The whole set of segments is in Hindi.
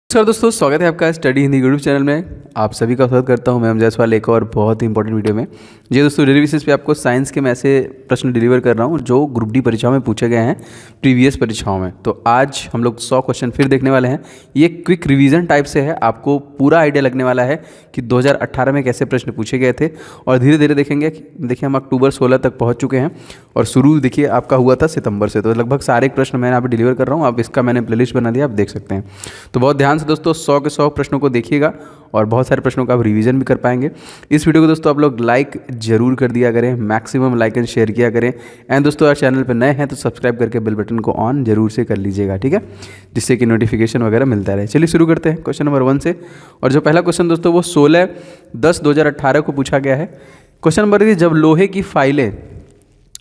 सर दोस्तों, स्वागत है आपका स्टडी हिंदी यूट्यूब चैनल में। आप सभी का स्वागत करता हूं। मैं जायसवाल एक और बहुत ही इंपॉर्टेंट वीडियो में। जी दोस्तों, डेली बेसिस पे आपको साइंस के मैं ऐसे प्रश्न डिलीवर कर रहा हूं जो ग्रुप डी परीक्षाओं में पूछे गए हैं, प्रीवियस परीक्षाओं में। तो आज हम लोग 100 क्वेश्चन फिर देखने वाले हैं। ये क्विक रिवीजन टाइप से है, आपको पूरा आइडिया लगने वाला है कि 2018 में कैसे प्रश्न पूछे गए थे। और धीरे धीरे देखेंगे। देखिए, हम अक्टूबर 16 तक पहुँच चुके हैं और शुरू देखिए आपका हुआ था सितंबर से। तो लगभग सारे प्रश्न मैं यहाँ पर डिलीवर कर रहा हूँ। आप इसका मैंने प्लेलिस्ट बना दिया, आप देख सकते हैं। तो बहुत ध्यान से दोस्तों 100 के 100 प्रश्नों को देखिएगा और बहुत सारे प्रश्नों का आप रिवीजन भी कर पाएंगे। इस वीडियो को दोस्तों आप लोग लाइक जरूर कर दिया करें, मैक्सिमम लाइक एंड शेयर किया करें। एंड दोस्तों, अगर चैनल पर नए हैं तो सब्सक्राइब करके बेल बटन को ऑन जरूर से कर लीजिएगा, ठीक है, जिससे कि नोटिफिकेशन वगैरह मिलता रहे। चलिए शुरू करते हैं क्वेश्चन नंबर 1 से। और जो पहला क्वेश्चन दोस्तों वो 16/10/2018 को पूछा गया है। क्वेश्चन नंबर 1, जब लोहे की फाइलें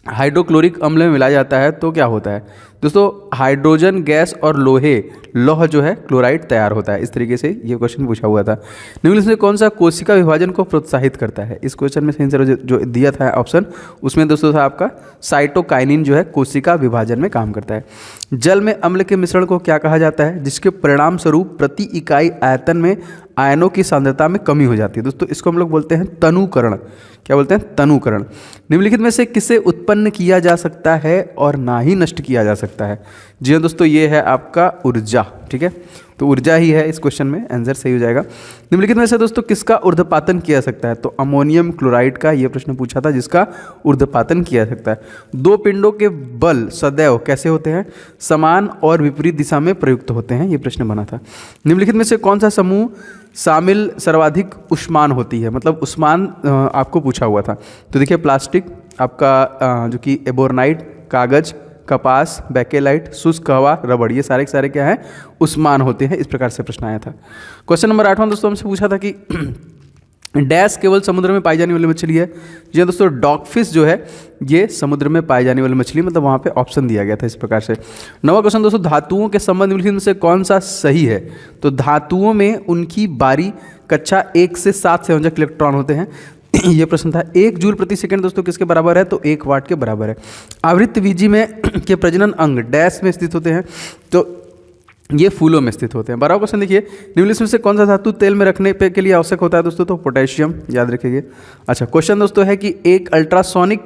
हाइड्रोक्लोरिक अम्ल में मिलाया जाता है तो क्या होता है। दोस्तों, हाइड्रोजन गैस और लौह जो है क्लोराइड तैयार होता है। इस तरीके से ये क्वेश्चन पूछा हुआ था। निम्नलिखित में कौन सा कोशिका विभाजन को प्रोत्साहित करता है। इस क्वेश्चन में सही आंसर जो दिया था ऑप्शन, उसमें दोस्तों था आपका साइटोकाइनिन जो है कोशिका विभाजन में काम करता है। जल में अम्ल के मिश्रण को क्या कहा जाता है जिसके परिणाम स्वरूप प्रति इकाई आयतन में आयनों की सांद्रता में कमी हो जाती है। दोस्तों, इसको हम लोग बोलते हैं तनुकरण। क्या बोलते हैं? तनुकरण। निम्नलिखित में से किसे उत्पन्न किया जा सकता है और ना ही नष्ट किया जा सकता है। जी हाँ दोस्तों, ये है आपका ऊर्जा, ठीक है। तो ऊर्जा ही है इस क्वेश्चन में, आंसर सही हो जाएगा। निम्नलिखित में से दोस्तों किसका ऊर्ध्वपातन किया सकता है। तो अमोनियम क्लोराइड का ये प्रश्न पूछा था, जिसका ऊर्ध्वपातन किया जा सकता है। दो पिंडों के बल सदैव कैसे होते हैं? समान और विपरीत दिशा में प्रयुक्त होते हैं, ये प्रश्न बना था। निम्नलिखित में से कौन सा समूह शामिल सर्वाधिक उष्मान होती है, मतलब उष्मान आपको पूछा हुआ था। तो देखिए, प्लास्टिक आपका जो कि एबोर्नाइट, कागज, कपास, बैकेलाइट, शुष्क हवा, रबड़, ये सारे के सारे क्या हैं? उष्मान होते हैं। इस प्रकार से प्रश्न आया था। क्वेश्चन नंबर 8 दोस्तों हमसे पूछा था कि डैश केवल समुद्र में पाई जाने वाली मछली है। जी दोस्तों, डॉगफिश जो है ये समुद्र में पाई जाने वाली मछली, मतलब वहाँ पे ऑप्शन दिया गया था इस प्रकार से। 9वां क्वेश्चन दोस्तों, धातुओं के संबंध में से कौन सा सही है। तो धातुओं में उनकी बारी कक्षा 1 से 7 संयोजक इलेक्ट्रॉन होते हैं। ये प्रश्न था। 1 जूल प्रति सेकंड दोस्तों किसके बराबर है? तो 1 वाट के बराबर है। आवृत्त बीजी में के प्रजनन अंग डैश में स्थित होते हैं। तो ये फूलों में स्थित होते हैं। 12वां क्वेश्चन देखिए, निम्नलिखित में से कौन सा धातु तेल में रखने पे के लिए आवश्यक होता है दोस्तों? तो पोटेशियम, याद रखिए। अच्छा, क्वेश्चन दोस्तों है कि एक अल्ट्रासोनिक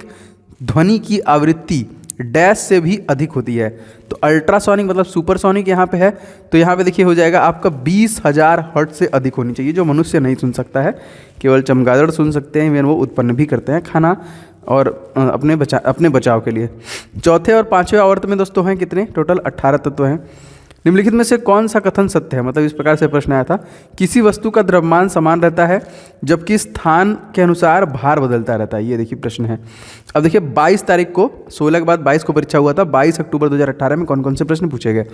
ध्वनि की आवृत्ति डैश से भी अधिक होती है। तो अल्ट्रासोनिक मतलब सुपरसोनिक यहाँ पे है। तो यहाँ पे देखिए हो जाएगा आपका 20,000 हर्ट्ज से अधिक होनी चाहिए, जो मनुष्य नहीं सुन सकता है। केवल चमगादड़ सुन सकते हैं, इवन वो उत्पन्न भी करते हैं खाना और अपने बचाव के लिए। चौथे और 5वें आवर्त में दोस्तों हैं कितने? टोटल 18 तत्व हैं। निम्नलिखित में से कौन सा कथन सत्य है, मतलब इस प्रकार से प्रश्न आया था। किसी वस्तु का द्रव्यमान समान रहता है जबकि स्थान के अनुसार भार बदलता रहता है। ये देखिए प्रश्न है। अब देखिए 22 तारीख को, 16 के बाद 22 को परीक्षा हुआ था। 22 अक्टूबर 2018 में कौन कौन से प्रश्न पूछे गए।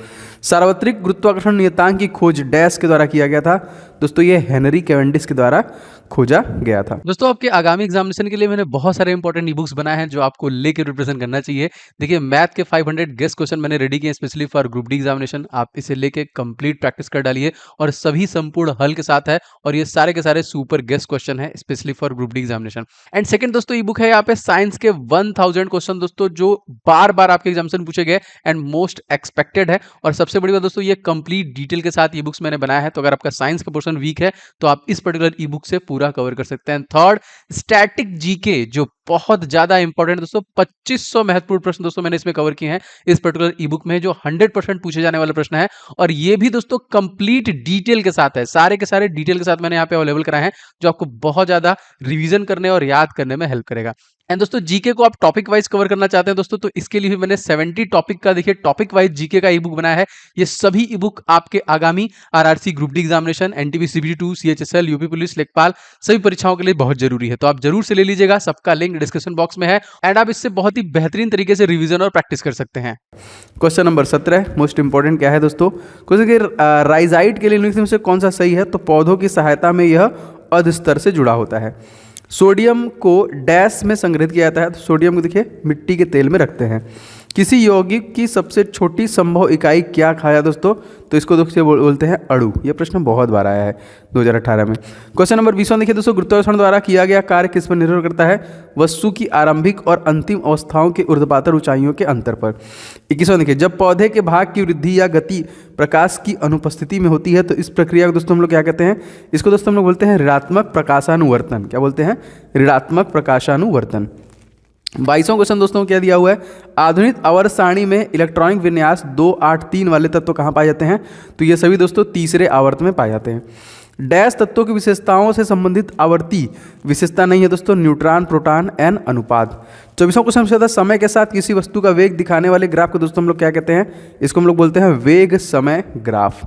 सार्वत्रिक गुरुत्वाकर्षण नियतांक की खोज डैश के द्वारा किया गया था। दोस्तों, ये हेनरी कैवेंडिश के द्वारा खोजा गया था। दोस्तों, आपके आगामी एग्जामिनेशन के लिए मैंने बहुत सारे इंपॉर्टेंट ई बुक्स बनाए हैं जो आपको लेकर प्रिपरेशन करना चाहिए। देखिए, मैथ के 500 गेस्ट क्वेश्चन मैंने रेडी किए specially for group D examination. आप इसे लेके कंप्लीट प्रैक्टिस कर डालिए और सभी संपूर्ण हल के साथ है। और ये सारे के सारे सुपर गेस्ट क्वेश्चन है specially for group D examination. And second दोस्तों, ई बुक है यहाँ पे साइंस के 1000 क्वेश्चन दोस्तों, जो बार बार आपके एग्जामिनेशन पूछे गए एंड मोस्ट एक्सपेक्टेड है। और सबसे बड़ी बात दोस्तों, ये कंप्लीट डिटेल के साथ ई बुक्स मैंने बनाया है। तो अगर आपका साइंस का पोर्शन वीक है तो आप इस पर्टिकुलर ई बुक से पूरा कवर कर सकते हैं। थर्ड, स्टैटिक जीके, जो बहुत ज्यादा इंपॉर्टेंट दोस्तों, 2500 महत्वपूर्ण प्रश्न दोस्तों मैंने इसमें कवर किए हैं इस पर्टिकुलर ई बुक में, जो 100% पूछे जाने वाले प्रश्न है। और ये भी दोस्तों कंप्लीट डिटेल के साथ है, सारे के सारे डिटेल के साथ मैंने यहाँ पे अवेलेबल कराए हैं, जो आपको बहुत ज्यादा रिवीजन करने और याद करने में हेल्प करेगा। एंड दोस्तों, जीके को आप टॉपिक वाइज कवर करना चाहते हैं दोस्तों, तो इसके लिए भी मैंने 70 टॉपिक का देखिए टॉपिक वाइज जीके का ई बुक बनाया है। ये सभी ई बुक आपके आगामी RRC, group D examination, NTP CBT 2, CHSL, UP police, लेखपाल, सभी परीक्षाओं के लिए बहुत जरूरी है। तो आप जरूर से ले लीजिएगा, सबका लिंक डिस्क्रिप्शन बॉक्स में है। एंड आप इससे बहुत ही बेहतरीन तरीके से रिवीजन और प्रैक्टिस कर सकते हैं। क्वेश्चन नंबर 17 मोस्ट इंपॉर्टेंट क्या है दोस्तों? क्वेश्चन राइजाइट के लिए निम्नलिखित में से कौन सा सही है। तो पौधों की सहायता में यह अधस्तर से जुड़ा होता है। सोडियम को डैश में संग्रहित किया जाता है। तो सोडियम को देखिए मिट्टी के तेल में रखते हैं। किसी यौगिक की सबसे छोटी संभव इकाई क्या खाया दोस्तों? तो इसको दोस्तों बोलते हैं अणु। ये प्रश्न बहुत बार आया है 2018 में। क्वेश्चन नंबर 20 देखिए दोस्तों, गुरुत्वाकर्षण द्वारा किया गया कार्य किस पर निर्भर करता है? वस्तु की आरंभिक और अंतिम अवस्थाओं के ऊर्ध्वाधर ऊंचाइयों के अंतर पर। 21 देखिए, जब पौधे के भाग की वृद्धि या गति प्रकाश की अनुपस्थिति में होती है तो इस प्रक्रिया को दोस्तों हम लोग क्या कहते हैं? इसको दोस्तों हम लोग बोलते हैं ऋणात्मक प्रकाशानुवर्तन। क्या बोलते हैं? ऋणात्मक प्रकाशानुवर्तन। 22वां क्वेश्चन दोस्तों क्या दिया हुआ है? आधुनिक आवर्त सारणी में इलेक्ट्रॉनिक विन्यास 2, 8, 3 वाले तत्व कहाँ पाए जाते हैं? तो ये सभी दोस्तों तीसरे आवर्त में पाए जाते हैं। डैश तत्वों की विशेषताओं से संबंधित आवर्ती विशेषता नहीं है दोस्तों, न्यूट्रॉन प्रोटॉन एन अनुपात। 24वां क्वेश्चन पूछा था, समय के साथ किसी वस्तु का वेग दिखाने वाले ग्राफ को दोस्तों हम लोग क्या कहते हैं? इसको हम लोग बोलते हैं वेग समय ग्राफ।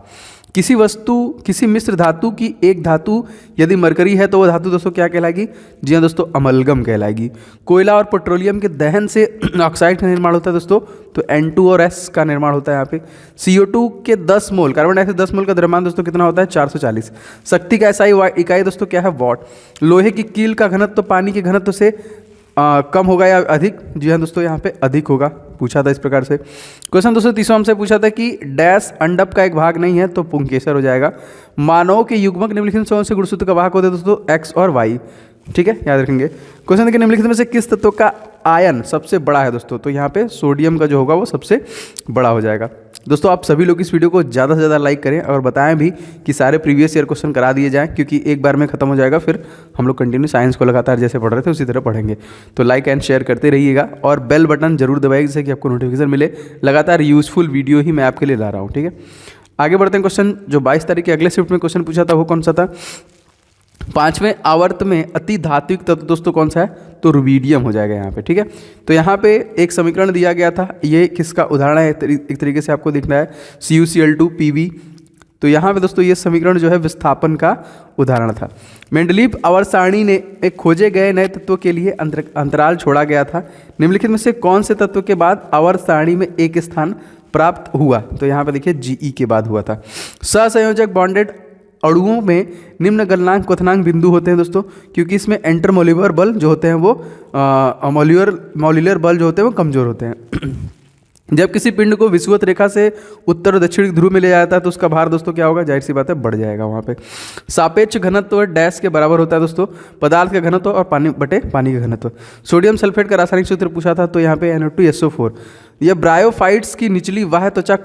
किसी वस्तु, किसी मिश्र धातु की एक धातु यदि मरकरी है तो वह धातु दोस्तों क्या कहलाएगी? जी हाँ दोस्तों, अमलगम कहलाएगी। कोयला और पेट्रोलियम के दहन से ऑक्साइड का निर्माण होता है दोस्तों, तो N2 और S का निर्माण होता है यहाँ पे। CO2 के 10 मोल, कार्बन डाइऑक्साइड 10 मोल का द्रव्यमान दोस्तों कितना होता है? 440। शक्ति का SI इकाई दोस्तों क्या है? वॉट। लोहे की कील का घनत्व तो पानी के घनत्व से कम होगा या अधिक? जी हाँ दोस्तों, यहाँ पे अधिक होगा, पूछा था इस प्रकार से। क्वेश्चन दोस्तों 30वां हमसे पूछा था कि डैश अंडप का एक भाग नहीं है तो पुंकेसर हो जाएगा। मानव के युग्मक निम्नलिखित कौन से गुणसूत्र का वाहक होते हैं दोस्तों? X और Y। ठीक है, याद रखेंगे। क्वेश्चन देखिए, निम्नलिखित में से किस तत्व का आयन सबसे बड़ा है दोस्तों? तो यहाँ पे सोडियम का जो होगा वो सबसे बड़ा हो जाएगा। दोस्तों आप सभी लोग इस वीडियो को ज़्यादा से ज़्यादा लाइक करें और बताएं भी कि सारे प्रीवियस ईयर क्वेश्चन करा दिए जाएं, क्योंकि एक बार में खत्म हो जाएगा, फिर हम लोग कंटिन्यू साइंस को लगातार जैसे पढ़ रहे थे उसी तरह पढ़ेंगे। तो लाइक एंड शेयर करते रहिएगा और बेल बटन जरूर दबाइए जिससे कि आपको नोटिफिकेशन मिले। लगातार यूजफुल वीडियो ही मैं आपके लिए ला रहा हूँ। ठीक है, आगे बढ़ते हैं। क्वेश्चन जो 22 तारीख के अगले शिफ्ट में क्वेश्चन पूछा था वो कौन सा था? 5वें आवर्त में अति धात्विक तत्व दोस्तों कौन सा है? तो रुबीडियम हो जाएगा यहाँ पे। ठीक है, तो यहाँ पे एक समीकरण दिया गया था, ये किसका उदाहरण है? एक तरीके से आपको दिखना है CuCl2Pb। तो यहाँ पे दोस्तों ये समीकरण जो है विस्थापन का उदाहरण था। मेंडलीव आवर्त सारणी ने एक खोजे गए नए तत्व के लिए अंतराल छोड़ा गया था। निम्नलिखित में से कौन से तत्व के बाद आवर्त सारणी में एक स्थान प्राप्त हुआ? तो यहाँ पे देखिए Ge के बाद हुआ था। सहसंयोजक बॉन्डेड अणुओं में निम्न गलनांक क्वथनांक बिंदु होते हैं दोस्तों, क्योंकि इसमें एंटरमोल्यूलर बल जो होते हैं वो मॉल्यूलर बल जो होते हैं वो कमजोर होते हैं। जब किसी पिंड को विषुवत रेखा से उत्तर और दक्षिण ध्रुव में ले जाता है तो उसका भार दोस्तों क्या होगा? जाहिर सी बात है बढ़ जाएगा वहाँ पे। सापेक्ष घनत्व डैश के बराबर होता है दोस्तों, पदार्थ का घनत्व और पानी बटे पानी का घनत्व। सोडियम सल्फेट का रासायनिक सूत्र पूछा था, तो यहाँ पे NO2SO4। यह ब्रायोफाइट्स की निचली वाह्य त्वचा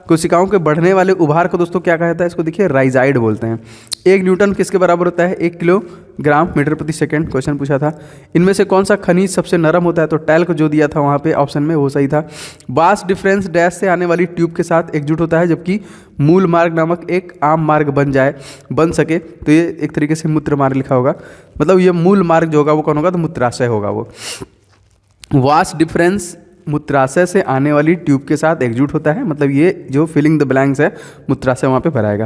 कोशिकाओं के बढ़ने वाले उभार को दोस्तों क्या कहता है? इसको देखिए राइजाइड बोलते हैं। 1 न्यूटन किसके बराबर होता है? 1 किलोग्राम मीटर प्रति सेकंड। क्वेश्चन पूछा था इनमें से कौन सा खनिज सबसे नरम होता है? तो टैल्क जो दिया था वहाँ पे ऑप्शन में वो सही था। बास डिफरेंस डैश से आने वाली ट्यूब के साथ एकजुट होता है जबकि मूल मार्ग नामक एक आम मार्ग बन सके, तो ये एक तरीके से मूत्र मार्ग लिखा होगा, मतलब ये मूल मार्ग जो होगा वो कौन होगा? तो मूत्राशय होगा वो। वास डिफरेंस मूत्राशय से आने वाली ट्यूब के साथ एकजुट होता है, मतलब ये जो फिलिंग द ब्लैंक्स है मूत्राशय वहाँ पे भराएगा।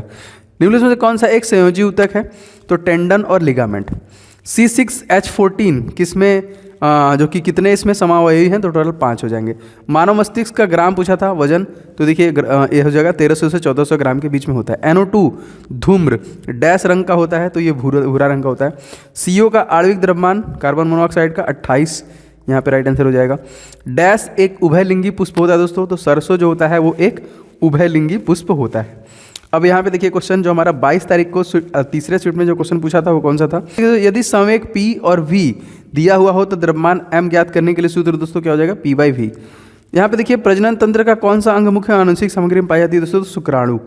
निम्नलिखित में से कौन सा एक संयोजी ऊतक है? तो टेंडन और लिगामेंट। C6H14 किसमें जो कि कितने इसमें समावयवी हैं? तो टोटल 5 हो जाएंगे। मानव मस्तिष्क का ग्राम पूछा था, वजन, तो देखिए ये हो जाएगा 1300 से 1400 ग्राम के बीच में होता है। NO2 धूम्र डैश रंग का होता है, तो ये भूरा रंग का होता है। CO का आणविक द्रव्यमान कार्बन मोनोऑक्साइड का 28, यहाँ पे राइट आंसर हो जाएगा। डैश एक उभयलिंगी पुष्प होता है दोस्तों, तो सरसों जो होता है वो एक उभयलिंगी पुष्प होता है। अब यहाँ पे देखिए क्वेश्चन जो हमारा 22 तारीख को तीसरे शिफ्ट में जो क्वेश्चन पूछा था वो कौन सा था? यदि संवेग P और V दिया हुआ हो तो द्रव्यमान M ज्ञात करने के लिए सूत्र दोस्तों क्या हो जाएगा? P/V। यहाँ पे देखिए प्रजनन तंत्र का कौन सा अंग मुख्य आनुवंशिक सामग्री में पाई जाती है दोस्तों? तो शुक्राणु।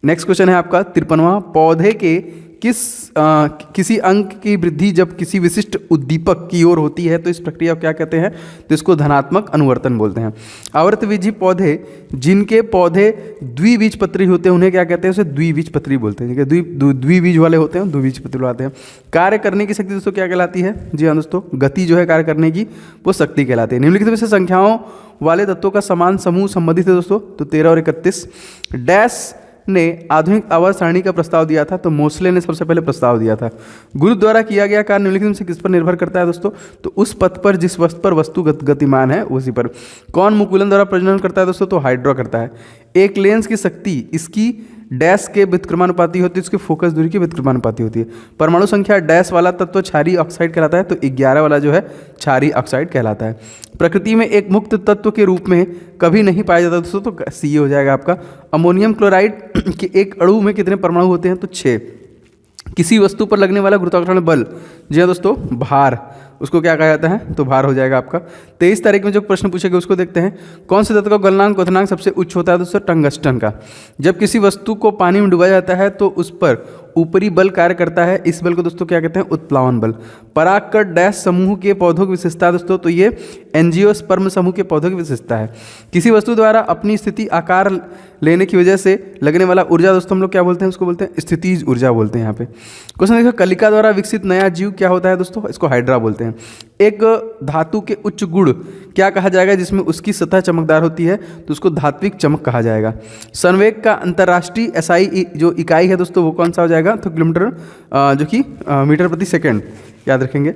नेक्स्ट क्वेश्चन है आपका 53वां, पौधे के किसी अंग की वृद्धि जब किसी विशिष्ट उद्दीपक की ओर होती है तो इस प्रक्रिया को क्या कहते हैं? तो इसको धनात्मक अनुवर्तन बोलते हैं। आवर्तबीजी पौधे जिनके पौधे द्विबीजपत्री होते हैं उन्हें क्या कहते हैं? उसे द्विबीजपत्री बोलते हैं। ठीक है, द्विबीज वाले होते हैं द्विबीजपत्री वाले हैं। कार्य करने की शक्ति दोस्तों क्या कहलाती है? जी हाँ दोस्तों, गति जो है कार्य करने की वो शक्ति कहलाती है। निम्नलिखित में से संख्याओं वाले तत्वों का समान समूह संबंधित है दोस्तों, तो 13 और 31। डैश ने आधुनिक आवर्त सारणी का प्रस्ताव दिया था, तो मोसले ने सबसे पहले प्रस्ताव दिया था। गुरु द्वारा किया गया कार्य निम्नलिखित में से किस पर निर्भर करता है दोस्तों? तो उस पथ पर जिस वस्तु पर वस्तु गतिमान है उसी पर। कौन मुकुलन द्वारा प्रजनन करता है दोस्तों? तो हाइड्रा करता है। एक लेंस की शक्ति इसकी डैश के व्युत्क्रमानुपाती होती है, उसकी फोकस दूरी की व्युत्क्रमानुपाती होती है। परमाणु संख्या डैश वाला तत्व क्षारीय ऑक्साइड कहलाता है, तो 11 वाला जो है क्षारीय ऑक्साइड कहलाता है। प्रकृति में एक मुक्त तत्व के रूप में कभी नहीं पाया जाता दोस्तों, तो सी हो जाएगा आपका। अमोनियम क्लोराइड के एक अणु में कितने परमाणु होते हैं, तो 6। किसी वस्तु पर लगने वाला गुरुत्वाकर्षण बल, जी हाँ दोस्तों, भार, उसको क्या कहा जाता है, तो भार हो जाएगा आपका। 23 तारीख में जो प्रश्न पूछे गए उसको देखते हैं। कौन से तत्व का गलनांक क्वथनांक सबसे उच्च होता है दोस्तों, टंगस्टन का। जब किसी वस्तु को पानी में डुबाया जाता है तो उस पर ऊपरी बल कार्य करता है, इस बल को दोस्तों क्या कहते हैं, उत्प्लावन बल। परागकण डैश समूह के पौधों की विशेषता है दोस्तों, तो ये एंजियोस्पर्म समूह के पौधों की विशेषता है। किसी वस्तु द्वारा अपनी स्थिति आकार लेने की वजह से लगने वाला ऊर्जा दोस्तों हम लोग क्या बोलते हैं, उसको बोलते हैं स्थितिज ऊर्जा बोलते हैं। यहाँ पे क्वेश्चन देखो, कलिका द्वारा विकसित नया जीव क्या होता है दोस्तों, इसको हाइड्रा बोलते हैं। एक धातु के उच्च गुण क्या कहा जाएगा जिसमें उसकी सतह चमकदार होती है, तो उसको धात्विक चमक कहा जाएगा। संवेग का अंतर्राष्ट्रीय एसआई जो इकाई है दोस्तों वो कौन सा हो जाएगा, तो किलोमीटर जो कि मीटर प्रति सेकंड, याद रखेंगे।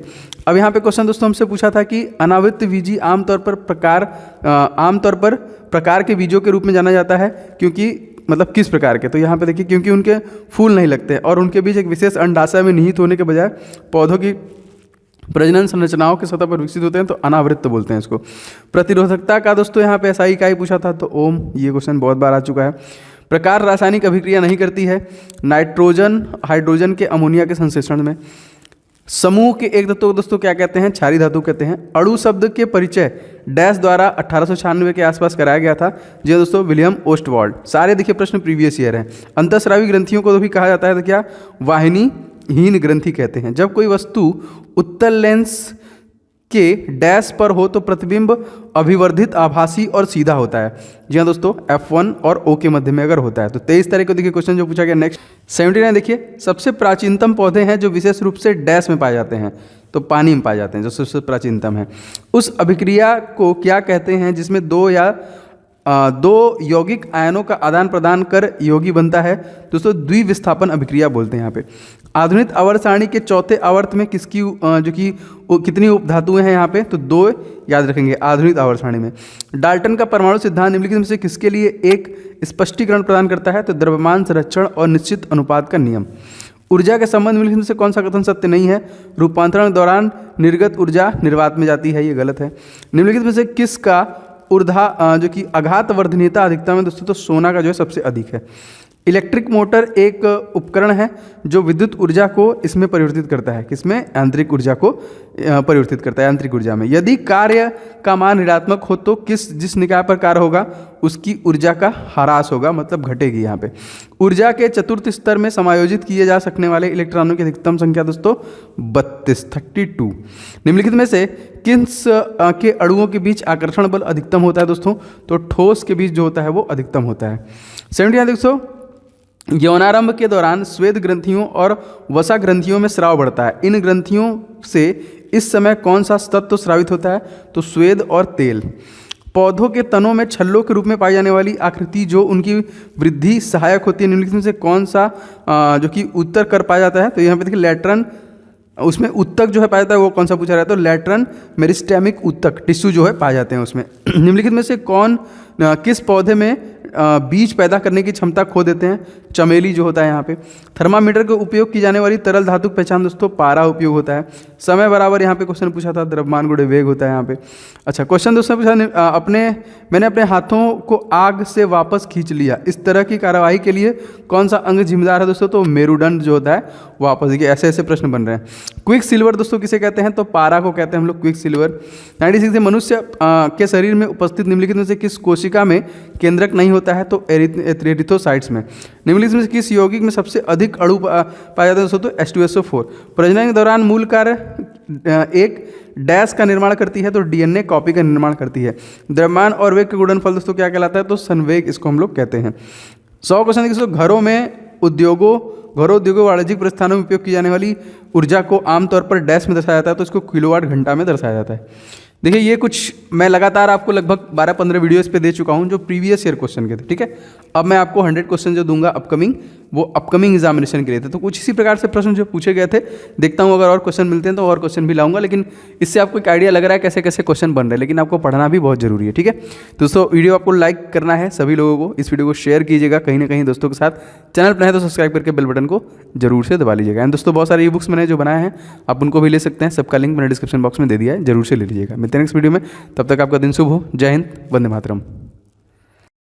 अब यहाँ पे क्वेश्चन दोस्तों हमसे पूछा था कि अनावृत बीजी आमतौर पर प्रकार के बीजों के रूप में जाना जाता है, क्योंकि मतलब किस प्रकार के, तो यहाँ पे देखिए क्योंकि उनके फूल नहीं लगते और उनके बीच एक विशेष अंडाशय में निहित होने के बजाय पौधों की प्रजनन संरचनाओं के सतह पर विकसित होते हैं, तो अनावृत्त बोलते हैं इसको। प्रतिरोधकता का दोस्तों यहाँ पे एसआई इकाई पूछा था, तो ओम, ये क्वेश्चन बहुत बार आ चुका है। प्रकार रासायनिक अभिक्रिया नहीं करती है नाइट्रोजन हाइड्रोजन के अमोनिया के संश्लेषण में। समूह के एक तत्व को दोस्तों क्या कहते हैं, क्षारीय धातु कहते हैं। अणु शब्द के परिचय डैश द्वारा 1896 के आसपास कराया गया था, जी दोस्तों, विलियम ओस्टवाल्ड। सारे देखिए प्रश्न प्रीवियस ईयर हैं। अंतःस्रावी ग्रंथियों को भी कहा जाता है, तो क्या वाहिनीहीन ग्रंथि कहते हैं। जब कोई वस्तु उत्तल लेंस के डैश पर हो तो प्रतिबिंब अभिवर्धित, आभासी और सीधा होता है। जी हाँ दोस्तों, F1 और O के मध्य में अगर होता है। तो 23 तारीख को देखिए क्वेश्चन जो पूछा गया। नेक्स्ट 79 देखिए, सबसे प्राचीनतम पौधे हैं जो विशेष रूप से डैश में पाए जाते हैं, तो पानी में पाए जाते हैं, जो सबसे प्राचीनतम है। उस अभिक्रिया को क्या कहते हैं जिसमें दो यौगिक आयनों का आदान प्रदान कर यौगी बनता है, दोस्तों द्विविस्थापन अभिक्रिया बोलते हैं यहाँ पे। आधुनिक आवर्त सारणी के चौथे आवर्त में किसकी जो कि कितनी उपधातुएं हैं यहाँ पे, तो 2 याद रखेंगे आधुनिक आवर्त सारणी में। डाल्टन का परमाणु सिद्धांत निम्नलिखित में से किसके लिए एक स्पष्टीकरण प्रदान करता है, तो द्रव्यमान संरक्षण और निश्चित अनुपात का नियम। ऊर्जा के संबंध में निम्नलिखित में से कौन सा कथन सत्य नहीं है, रूपांतरण के दौरान निर्गत ऊर्जा निर्वात में जाती है, ये गलत है। निम्नलिखित में से किसका जो कि आघात वर्धनीयता अधिकतम है दोस्तों, तो सोना का जो है सबसे अधिक है। इलेक्ट्रिक मोटर एक उपकरण है जो विद्युत ऊर्जा को इसमें परिवर्तित करता है, किसमें, यांत्रिक ऊर्जा को परिवर्तित करता है, यांत्रिक ऊर्जा में। यदि कार्य का मान ऋणात्मक हो तो जिस निकाय पर कार्य होगा उसकी ऊर्जा का ह्रास होगा, मतलब घटेगी। यहाँ पे ऊर्जा के चतुर्थ स्तर में समायोजित किए जा सकने वाले इलेक्ट्रॉनों की अधिकतम संख्या दोस्तों 32। निम्नलिखित में से किस के अणुओं के बीच आकर्षण बल अधिकतम होता है दोस्तों, तो ठोस के बीच जो होता है वो अधिकतम होता है। 79 दोस्तों, यौनारंभ के दौरान स्वेद ग्रंथियों और वसा ग्रंथियों में स्राव बढ़ता है। इन ग्रंथियों से इस समय कौन सा तत्व स्रावित होता है, तो स्वेद और तेल। पौधों के तनों में छल्लों के रूप में पाई जाने वाली आकृति जो उनकी वृद्धि सहायक होती है, निम्नलिखित में से कौन सा जो कि उत्तर कर पाया जाता है, तो यहाँ पे देखिए लैट्रन, उसमें उत्तक जो है पाया जाता है, वो कौन सा पूछा रहता है, तो लैट्रन मेरिस्टेमिक उत्तक टिश्यू जो है पाए जाते हैं उसमें। निम्नलिखित में से किस पौधे में बीज पैदा करने की क्षमता खो देते हैं, चमेली जो होता है यहाँ पे। थर्मामीटर के उपयोग की जाने वाली तरल धातु की पहचान दोस्तों पारा उपयोग होता है। समय बराबर यहाँ पे क्वेश्चन पूछा था, द्रव्यमान गुणे वेग होता है यहाँ पे। अच्छा क्वेश्चन दोस्तों पूछा, मैंने अपने हाथों को आग से वापस खींच लिया, इस तरह की कार्यवाही के लिए कौन सा अंग जिम्मेदार है दोस्तों, तो मेरुदंड जो होता है वापस। देखिए ऐसे ऐसे प्रश्न बन रहे हैं। क्विक सिल्वर दोस्तों किसे कहते हैं, तो पारा को कहते हैं हम लोग क्विक सिल्वर। 96 मनुष्य के शरीर में उपस्थित निम्नलिखित में से किस कोशिका में केंद्रक नहीं होता है, तो एरिथ्रोसाइट्स में। निम्नलिखित में से किस यौगिक में सबसे अधिक अणु पाया जाता है दोस्तों, तो H2SO4। प्रजनन के दौरान मूल कार्य एक डैश का निर्माण करती है, तो DNA कॉपी का निर्माण करती है। द्रव्यमान और वेग का गुणनफल दोस्तों क्या कहलाता है, तो संवेग इसको हम लोग कहते हैं। 100 क्वेश्चन दोस्तों, घरों उद्योगों वाणिज्यिक प्रस्थानों में उपयोग की जाने वाली ऊर्जा को आमतौर पर डैश में दर्शाया जाता है, तो इसको किलोवाट घंटा में दर्शाया जाता है। देखिए ये कुछ मैं लगातार आपको लगभग 12-15 वीडियोस पे दे चुका हूँ जो प्रीवियस ईयर क्वेश्चन के थे, ठीक है। अब मैं आपको 100 क्वेश्चन जो दूंगा अपकमिंग वो अपकमिंग एग्जामिनेशन के लिए थे। तो कुछ इसी प्रकार से प्रश्न जो पूछे गए थे, देखता हूँ अगर और क्वेश्चन मिलते हैं तो और क्वेश्चन भी लाऊंगा, लेकिन इससे आपको एक आइडिया लग रहा है कैसे कैसे क्वेश्चन बन रहे हैं, लेकिन आपको पढ़ना भी बहुत जरूरी है। ठीक है, दोस्तों वीडियो आपको लाइक करना है, सभी लोगों को इस वीडियो को शेयर कीजिएगा कहीं ना कहीं दोस्तों के साथ, चैनल पर है तो सब्सक्राइब करके बेल बटन को जरूर से दबा लीजिएगा। एंड दोस्तों बहुत सारे ई बुक्स मैंने जो बनाए हैं आप उनको भी ले सकते हैं, सबका लिंक मैंने डिस्क्रिप्शन बॉक्स में दे दिया है, जरूर से ले लीजिएगा। मिलते हैं नेक्स्ट वीडियो में, तब तक आपका दिन शुभ हो। जय हिंद, वंदे मातरम।